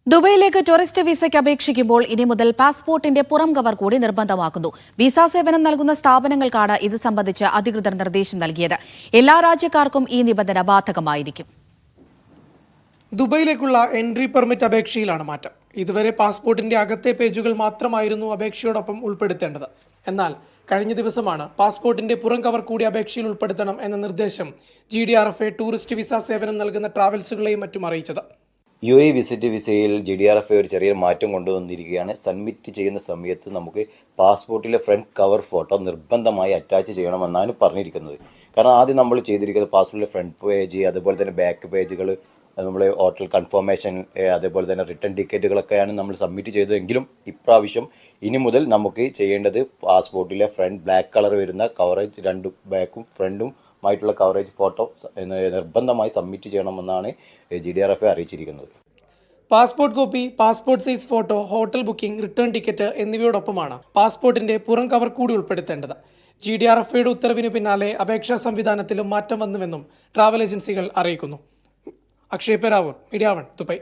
ദുബൈയിലേക്ക് tourist വിസയ്ക്ക് അപേക്ഷിക്കുമ്പോൾ ഇനി മുതൽ പാസ്പോർട്ടിന്റെ പുറം കവർ കൂടി നിർബന്ധമാക്കുന്നു. വിസ സേവനം നൽകുന്ന സ്ഥാപനങ്ങൾക്കാണ് ഇത് സംബന്ധിച്ച് അധികൃതർ നിർദ്ദേശം നൽകിയത്. എല്ലാ രാജ്യക്കാർക്കും ഈ നിബന്ധന ബാധകമായിരിക്കും. ദുബൈയിലേക്കുള്ള എൻട്രി പെർമിറ്റ് അപേക്ഷയിലാണ് മാറ്റം. ഇതുവരെ പാസ്പോർട്ടിന്റെ അകത്തെ പേജുകൾ മാത്രമായിരുന്നു അപേക്ഷയോടൊപ്പം ഉൾപ്പെടുത്തേണ്ടത്. എന്നാൽ കഴിഞ്ഞ ദിവസമാണ് പാസ്പോർട്ടിന്റെ പുറം കവർ കൂടി അപേക്ഷയിൽ ഉൾപ്പെടുത്തണം എന്ന നിർദ്ദേശം GDRFA ടൂറിസ്റ്റ് വിസ സേവനം നൽകുന്ന ട്രാവൽസുകളെയും മറ്റും അറിയിച്ചത്. UAE വിസിറ്റ് വിസയിൽ GDRFA ഒരു ചെറിയ മാറ്റം കൊണ്ടുവന്നിരിക്കുകയാണ്. സബ്മിറ്റ് ചെയ്യുന്ന സമയത്ത് നമുക്ക് പാസ്പോർട്ടിലെ ഫ്രണ്ട് കവർ ഫോട്ടോ നിർബന്ധമായി അറ്റാച്ച് ചെയ്യണമെന്നാണ് പറഞ്ഞിരിക്കുന്നത്. കാരണം ആദ്യം നമ്മൾ ചെയ്തിരിക്കുന്നത് പാസ്പോർട്ടിലെ ഫ്രണ്ട് പേജ്, അതുപോലെ തന്നെ ബാക്ക് പേജുകൾ, നമ്മൾ ഹോട്ടൽ കൺഫർമേഷൻ, അതേപോലെ തന്നെ റിട്ടേൺ ടിക്കറ്റുകളൊക്കെയാണ് നമ്മൾ സബ്മിറ്റ് ചെയ്തതെങ്കിലും ഇപ്രാവശ്യം ഇനി മുതൽ നമുക്ക് ചെയ്യേണ്ടത് പാസ്പോർട്ടിലെ ഫ്രണ്ട് ബ്ലാക്ക് കളർ വരുന്ന കവറേജ്, രണ്ട് ബാക്കും ഫ്രണ്ടും ആയിട്ടുള്ള കവറേജ് ഫോട്ടോ നിർബന്ധമായി സബ്മിറ്റ് ചെയ്യണമെന്നാണ് GDRFA അറിയിച്ചിരിക്കുന്നത്. Passport copy, passport size photo, hotel booking, return ticket എന്നിവയോടൊപ്പമാണ് പാസ്പോർട്ടിന്റെ പുറം കവർ കൂടി ഉൾപ്പെടുത്തേണ്ടത്. GDRFAയുടെ ഉത്തരവിന് പിന്നാലെ അപേക്ഷാ സംവിധാനത്തിലും മാറ്റം വന്നുവെന്നും ട്രാവൽ ഏജൻസികൾ അറിയിക്കുന്നു. Akshay Peravoor, media 1, Dubai.